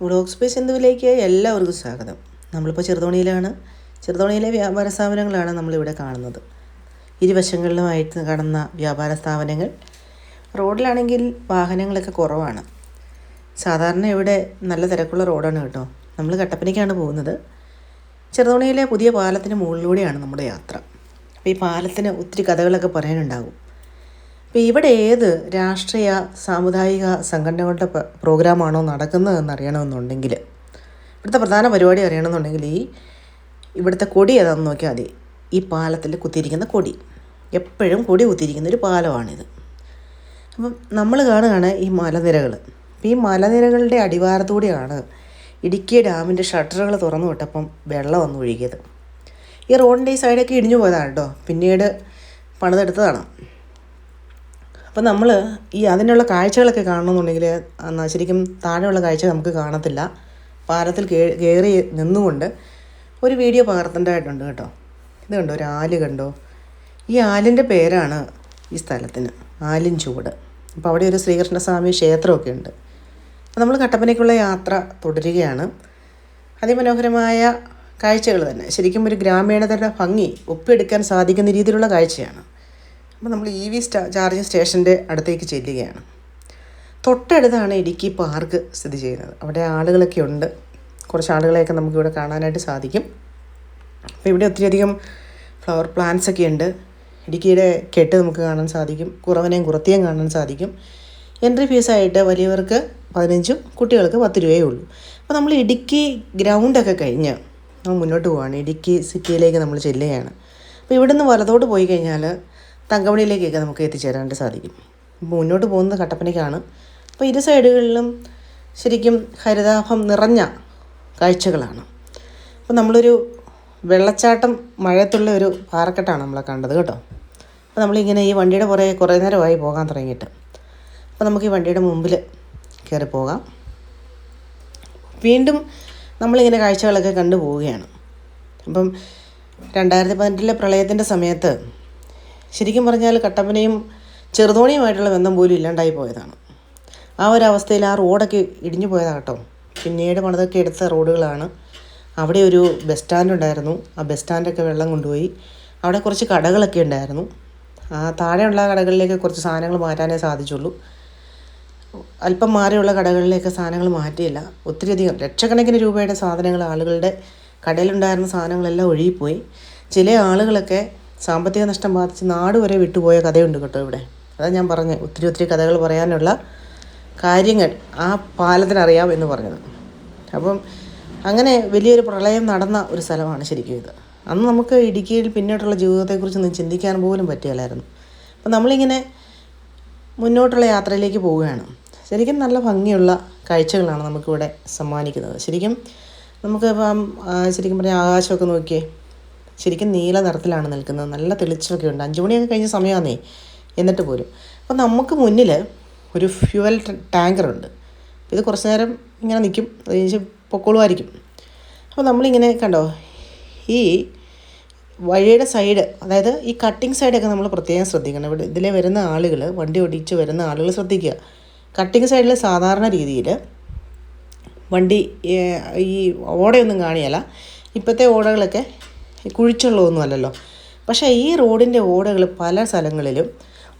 Vlog space എന്തുവിലേക്ക് എല്ലാവർക്കും സ്വാഗതം. നമ്മളിപ്പോൾ ചെറുതോണിയിലാണ്. ചെറുതോണിയിലെ വ്യാപാര സ്ഥാപനങ്ങളാണ് നമ്മളിവിടെ കാണുന്നത്. ഇരുവശങ്ങളിലുമായിട്ട് കാണുന്ന വ്യാപാര സ്ഥാപനങ്ങൾ. റോഡിലാണെങ്കിൽ വാഹനങ്ങളൊക്കെ കുറവാണ്. സാധാരണ ഇവിടെ നല്ല തിരക്കുള്ള റോഡാണ് കേട്ടോ. നമ്മൾ കട്ടപ്പനയ്ക്കാണ് പോകുന്നത്. ചെറുതോണിയിലെ പുതിയ പാലത്തിന് മുകളിലൂടെയാണ് നമ്മുടെ യാത്ര. അപ്പോൾ ഈ പാലത്തിന് ഒത്തിരി കഥകളൊക്കെ പറയാനുണ്ടാകും. അപ്പോൾ ഇവിടെ ഏത് രാഷ്ട്രീയ സാമുദായിക സംഘടനകളുടെ പ്രോഗ്രാമാണോ നടക്കുന്നതെന്ന് അറിയണമെന്നുണ്ടെങ്കിൽ, ഇവിടുത്തെ പ്രധാന പരിപാടി അറിയണമെന്നുണ്ടെങ്കിൽ ഇവിടുത്തെ കൊടി ഏതാണെന്ന് നോക്കിയാൽ മതി. ഈ പാലത്തിൽ കുത്തിയിരിക്കുന്ന കൊടി, എപ്പോഴും കൊടി കുത്തിയിരിക്കുന്ന ഒരു പാലമാണിത്. അപ്പം നമ്മൾ കാണുകയാണ് ഈ മലനിരകൾ. അപ്പോൾ ഈ മലനിരകളുടെ അടിവാരത്തൂടെയാണ് ഇടുക്കി ഡാമിൻ്റെ ഷട്ടറുകൾ തുറന്നു വിട്ടപ്പം വെള്ളം വന്ന് ഒഴുകിയത്. ഈ റോഡിൻ്റെ ഈ സൈഡൊക്കെ ഇടിഞ്ഞു പോയതാണ് കേട്ടോ, പിന്നീട് പണിതെടുത്തതാണ്. അപ്പോൾ നമ്മൾ അതിനുള്ള കാഴ്ചകളൊക്കെ കാണണമെന്നുണ്ടെങ്കിൽ ശരിക്കും താഴെയുള്ള കാഴ്ച നമുക്ക് കാണത്തില്ല. പാലത്തിൽ കയറി നിന്നുകൊണ്ട് ഒരു വീഡിയോ പകർത്തേണ്ടതായിട്ടുണ്ട് കേട്ടോ. ഇത് കണ്ടോ, ഒരു ആല് കണ്ടോ? ഈ ആലിൻ്റെ പേരാണ് ഈ സ്ഥലത്തിന് ആലിൻ ചൂട്. അപ്പോൾ അവിടെ ഒരു ശ്രീകൃഷ്ണസ്വാമി ക്ഷേത്രമൊക്കെ ഉണ്ട്. അപ്പോൾ നമ്മൾ കട്ടപ്പനയ്ക്കുള്ള യാത്ര തുടരുകയാണ്. അതിമനോഹരമായ കാഴ്ചകൾ തന്നെ, ശരിക്കും ഒരു ഗ്രാമീണതയുടെ ഭംഗി ഒപ്പിയെടുക്കാൻ സാധിക്കുന്ന രീതിയിലുള്ള കാഴ്ചയാണ്. അപ്പോൾ നമ്മൾ EV ചാർജിങ് സ്റ്റേഷൻ്റെ അടുത്തേക്ക് ചെല്ലുകയാണ്. തൊട്ടടുത്താണ് ഇടുക്കി പാർക്ക് സ്ഥിതി ചെയ്യുന്നത്. അവിടെ ആളുകളൊക്കെ ഉണ്ട്. കുറച്ച് ആളുകളെയൊക്കെ നമുക്കിവിടെ കാണാനായിട്ട് സാധിക്കും. അപ്പോൾ ഇവിടെ ഒത്തിരിയധികം ഫ്ലവർ പ്ലാന്റ്സ് ഒക്കെ ഉണ്ട്. ഇടുക്കിയുടെ കെട്ട് നമുക്ക് കാണാൻ സാധിക്കും. കുറവനെയും കുറത്തിയും കാണാൻ സാധിക്കും. എൻട്രി ഫീസായിട്ട് വലിയവർക്ക് 15, കുട്ടികൾക്ക് 10 രൂപയേ ഉള്ളൂ. അപ്പോൾ നമ്മൾ ഇടുക്കി ഗ്രൗണ്ടൊക്കെ കഴിഞ്ഞ് നമ്മൾ മുന്നോട്ട് പോവുകയാണ്. ഇടുക്കി സിറ്റിയിലേക്ക് നമ്മൾ ചെല്ലുകയാണ്. അപ്പോൾ ഇവിടുന്ന് വലത്തോട്ട് പോയി കഴിഞ്ഞാൽ തങ്കമണിയിലേക്കൊക്കെ നമുക്ക് എത്തിച്ചേരാനായിട്ട് സാധിക്കും. ഇപ്പോൾ മുന്നോട്ട് പോകുന്നത് കട്ടപ്പനയ്ക്കാണ്. അപ്പോൾ ഇരു സൈഡുകളിലും ശരിക്കും ഹരിതാഭം നിറഞ്ഞ കാഴ്ചകളാണ്. അപ്പോൾ നമ്മളൊരു വെള്ളച്ചാട്ടം മഴയത്തുള്ള ഒരു പാറക്കെട്ടാണ് നമ്മളെ കണ്ടത് കേട്ടോ. അപ്പോൾ നമ്മളിങ്ങനെ ഈ വണ്ടിയുടെ പുറകെ കുറേ നേരമായി പോകാൻ തുടങ്ങിയിട്ട്. അപ്പോൾ നമുക്ക് ഈ വണ്ടിയുടെ മുമ്പിൽ കയറി പോകാം. വീണ്ടും നമ്മളിങ്ങനെ കാഴ്ചകളൊക്കെ കണ്ടു പോവുകയാണ്. അപ്പം 2018 പ്രളയത്തിൻ്റെ സമയത്ത് ശരിക്കും പറഞ്ഞാൽ കട്ടപ്പനയും ചെറുതോണിയുമായിട്ടുള്ള ബന്ധം പോലും ഇല്ലാണ്ടായി പോയതാണ്. ആ ഒരു അവസ്ഥയിൽ ആ റോഡൊക്കെ ഇടിഞ്ഞു പോയതാണ് കേട്ടോ. പിന്നീട് പണിതൊക്കെ എടുത്ത റോഡുകളാണ്. അവിടെ ഒരു ബസ് സ്റ്റാൻഡ് ഉണ്ടായിരുന്നു. ആ ബസ് സ്റ്റാൻഡൊക്കെ വെള്ളം കൊണ്ടുപോയി. അവിടെ കുറച്ച് കടകളൊക്കെ ഉണ്ടായിരുന്നു. ആ താഴെയുള്ള കടകളിലേക്ക് കുറച്ച് സാധനങ്ങൾ മാറ്റാനേ സാധിച്ചുള്ളൂ. അല്പം മാറിയുള്ള കടകളിലേക്ക് സാധനങ്ങൾ മാറ്റിയില്ല. ഒത്തിരിയധികം ലക്ഷക്കണക്കിന് രൂപയുടെ സാധനങ്ങൾ, ആളുകളുടെ കടയിലുണ്ടായിരുന്ന സാധനങ്ങളെല്ലാം ഒഴുകിപ്പോയി. ചില ആളുകളൊക്കെ സാമ്പത്തിക നഷ്ടം ബാധിച്ച് നാട് വരെ വിട്ടുപോയ കഥയുണ്ട് കേട്ടോ ഇവിടെ. അതാണ് ഞാൻ പറഞ്ഞത്, ഒത്തിരി കഥകൾ പറയാനുള്ള കാര്യങ്ങൾ ആ പാലത്തിനറിയാം എന്ന് പറഞ്ഞത്. അപ്പം അങ്ങനെ വലിയൊരു പ്രളയം നടന്ന ഒരു സ്ഥലമാണ് ശരിക്കും ഇത്. അന്ന് നമുക്ക് ഇടുക്കിയിൽ പിന്നീടുള്ള ജീവിതത്തെക്കുറിച്ചൊന്നും ചിന്തിക്കാൻ പോലും പറ്റുകയില്ലായിരുന്നു. അപ്പം നമ്മളിങ്ങനെ മുന്നോട്ടുള്ള യാത്രയിലേക്ക് പോവുകയാണ്. ശരിക്കും നല്ല ഭംഗിയുള്ള കാഴ്ചകളാണ് നമുക്കിവിടെ സമ്മാനിക്കുന്നത്. ശരിക്കും നമുക്ക് ഇപ്പം ശരിക്കും പറഞ്ഞാൽ ആകാശമൊക്കെ നോക്കിയേ, ശരിക്കും നീല നിറത്തിലാണ് നിൽക്കുന്നത്. നല്ല തെളിച്ചമൊക്കെ ഉണ്ട്. 5 മണിയൊക്കെ കഴിഞ്ഞ സമയമാണേ എന്നിട്ട് പോലും. അപ്പോൾ നമുക്ക് മുന്നിൽ ഒരു ഫ്യൂവൽ ടാങ്കറുണ്ട്. ഇത് കുറച്ച് നേരം ഇങ്ങനെ നിൽക്കും, അത് കഴിഞ്ഞ് പൊക്കോളുമായിരിക്കും. അപ്പോൾ നമ്മളിങ്ങനെ കണ്ടോ, ഈ വഴിയുടെ സൈഡ്, അതായത് ഈ കട്ടിങ് സൈഡൊക്കെ നമ്മൾ പ്രത്യേകം ശ്രദ്ധിക്കണം. ഇവിടെ ഇതിലെ വരുന്ന ആളുകൾ, വണ്ടി ഓടിച്ച് വരുന്ന ആളുകൾ ശ്രദ്ധിക്കുക. കട്ടിങ് സൈഡിൽ സാധാരണ രീതിയിൽ വണ്ടി ഈ ഓടയൊന്നും കാണിയല്ല. ഇപ്പോഴത്തെ ഓടകളൊക്കെ കുഴിച്ചുള്ളതൊന്നും അല്ലല്ലോ. പക്ഷേ ഈ റോഡിൻ്റെ ഓടകൾ പല സ്ഥലങ്ങളിലും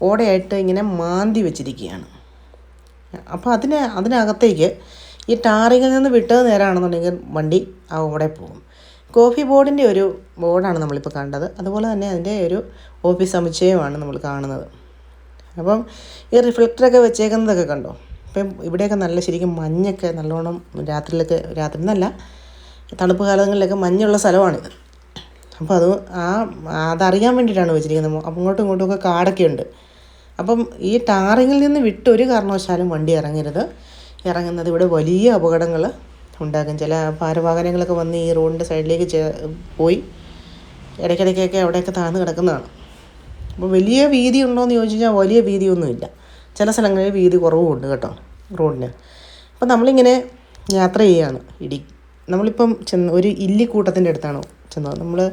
ഓടയായിട്ട് ഇങ്ങനെ മാന്തി വെച്ചിരിക്കുകയാണ്. അപ്പോൾ അതിനകത്തേക്ക് ഈ ടാറിങ്ങിൽ നിന്ന് വിട്ടത് നേരാണെന്നുണ്ടെങ്കിൽ വണ്ടി ആ ഓടെ പോകും. കോഫി ബോർഡിൻ്റെ ഒരു ബോർഡാണ് നമ്മളിപ്പോൾ കണ്ടത്. അതുപോലെ തന്നെ അതിൻ്റെ ഒരു ഓഫീസ് സമുച്ചയമാണ് നമ്മൾ കാണുന്നത്. അപ്പം ഈ റിഫ്ലക്ടറൊക്കെ വെച്ചേക്കുന്നതൊക്കെ കണ്ടോ. ഇപ്പം ഇവിടെയൊക്കെ നല്ല ശരിക്കും മഞ്ഞൊക്കെ നല്ലോണം രാത്രി എന്നല്ല, തണുപ്പ് കാലങ്ങളിലൊക്കെ മഞ്ഞുള്ള സ്ഥലമാണിത്. അപ്പോൾ അതറിയാൻ വേണ്ടിയിട്ടാണ് വെച്ചിരിക്കുന്നത്. അങ്ങോട്ടും ഇങ്ങോട്ടുമൊക്കെ കാടൊക്കെ ഉണ്ട്. അപ്പം ഈ ടാറിങ്ങിൽ നിന്ന് വിട്ട് ഒരു കാരണവശാലും വണ്ടി ഇറങ്ങുന്നത് ഇവിടെ വലിയ അപകടങ്ങൾ ഉണ്ടാകും. ചില ഭാരവാഹനങ്ങളൊക്കെ വന്ന് ഈ റോഡിൻ്റെ സൈഡിലേക്ക് പോയി ഇടയ്ക്കിടയ്ക്കൊക്കെ അവിടെയൊക്കെ താഴ്ന്നു കിടക്കുന്നതാണ്. അപ്പോൾ വലിയ വീതി ഉണ്ടോ എന്ന് ചോദിച്ചു കഴിഞ്ഞാൽ വലിയ വീതിയൊന്നുമില്ല. ചില സ്ഥലങ്ങളിൽ വീതി കുറവുമുണ്ട് കേട്ടോ റോഡിന്. അപ്പോൾ നമ്മളിങ്ങനെ യാത്ര ചെയ്യുകയാണ്. നമ്മളിപ്പം ഒരു ഇല്ലിക്കൂട്ടത്തിൻ്റെ അടുത്താണ് ചെന്നത്.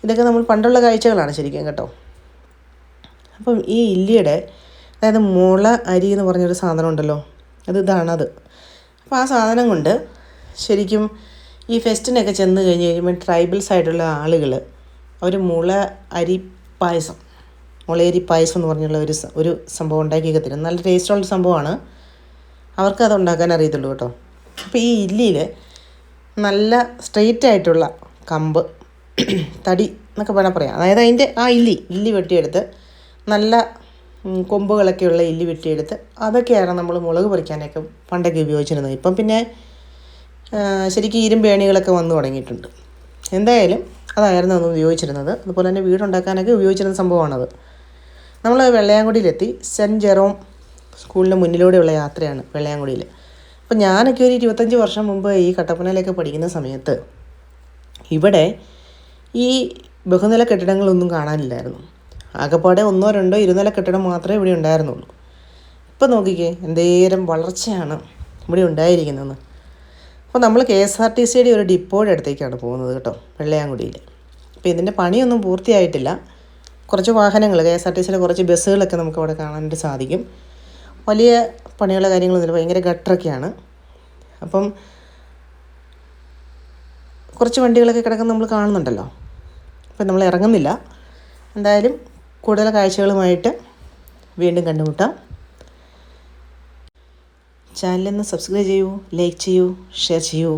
ഇതൊക്കെ നമ്മൾ പണ്ടുള്ള കാഴ്ചകളാണ് ശരിക്കും കേട്ടോ. അപ്പം ഈ ഇല്ലിയുടെ, അതായത് മുള അരി എന്ന് പറഞ്ഞൊരു സാധനം ഉണ്ടല്ലോ, ഇതാണത്. അപ്പോൾ അപ്പോൾ ആ സാധനം കൊണ്ട് ശരിക്കും ഈ ഫെസ്റ്റിനൊക്കെ ചെന്ന് കഴിഞ്ഞ് കഴിയുമ്പോൾ ട്രൈബൽസ് ആയിട്ടുള്ള ആളുകൾ അവർ അരി പായസം, മുളയരി പായസം എന്ന് പറഞ്ഞുള്ള ഒരു സംഭവം ഉണ്ടാക്കിയൊക്കെ തരും. നല്ല ടേസ്റ്റുള്ള സംഭവമാണ്. അവർക്കത് ഉണ്ടാക്കാൻ അറിയത്തുള്ളൂ കേട്ടോ. അപ്പോൾ ഈ ഇല്ലിയിൽ നല്ല സ്ട്രെയിറ്റ് ആയിട്ടുള്ള കമ്പ്, തടി എന്നൊക്കെ വേണം പറയാം. അതായത് അതിൻ്റെ ആ ഇല്ലി വെട്ടിയെടുത്ത് നല്ല കൊമ്പുകളൊക്കെയുള്ള ഇല്ലി വെട്ടിയെടുത്ത് അതൊക്കെയാണ് നമ്മൾ മുളക് പൊരിക്കാനൊക്കെ പണ്ടൊക്കെ ഉപയോഗിച്ചിരുന്നത്. ഇപ്പം പിന്നെ ശരിക്കും ഇരുമ്പേണികളൊക്കെ വന്നു തുടങ്ങിയിട്ടുണ്ട്. എന്തായാലും അതായിരുന്നു അന്ന് ഉപയോഗിച്ചിരുന്നത്. അതുപോലെ തന്നെ വീടുണ്ടാക്കാനൊക്കെ ഉപയോഗിച്ചിരുന്ന സംഭവമാണത്. നമ്മൾ വെള്ളയാങ്കുടിയിലെത്തി. സെൻറ്റ് ജെറോം സ്കൂളിൻ്റെ മുന്നിലൂടെയുള്ള യാത്രയാണ് വെള്ളയാങ്കുടിയിൽ. അപ്പോൾ ഞാനൊക്കെ ഒരു 25 വർഷം മുമ്പ് ഈ കട്ടപ്പനയിലൊക്കെ പഠിക്കുന്ന സമയത്ത് ഇവിടെ ഈ ബഹുനില കെട്ടിടങ്ങളൊന്നും കാണാനില്ലായിരുന്നു. ആകെപ്പാടെ 1 or 2 ഇരുനില കെട്ടിടം മാത്രമേ ഇവിടെ ഉണ്ടായിരുന്നുള്ളൂ. ഇപ്പം നോക്കിക്കേ എന്തേരം വളർച്ചയാണ് ഇവിടെ ഉണ്ടായിരിക്കുന്നതെന്ന്. അപ്പോൾ നമ്മൾ KSRTC ഒരു ഡിപ്പോയുടെ അടുത്തേക്കാണ് പോകുന്നത് കേട്ടോ, വെള്ളയാങ്കുടിയിൽ. അപ്പോൾ ഇതിൻ്റെ പണിയൊന്നും പൂർത്തിയായിട്ടില്ല. കുറച്ച് വാഹനങ്ങൾ, KSRTC കുറച്ച് ബസ്സുകളൊക്കെ നമുക്ക് അവിടെ കാണാനായിട്ട് സാധിക്കും. വലിയ പണിയുള്ള കാര്യങ്ങളൊന്നുമില്ല, ഭയങ്കര ഗട്ടറൊക്കെയാണ്. അപ്പം കുറച്ച് വണ്ടികളൊക്കെ കിടക്കുന്ന നമ്മൾ കാണുന്നുണ്ടല്ലോ. അപ്പം നമ്മൾ ഇറങ്ങുന്നില്ല. എന്തായാലും കൂടുതൽ കാഴ്ചകളുമായിട്ട് വീണ്ടും കണ്ടുമുട്ടാം. ചാനലിൽ നിന്ന് സബ്സ്ക്രൈബ് ചെയ്യൂ, ലൈക്ക് ചെയ്യൂ, ഷെയർ ചെയ്യൂ.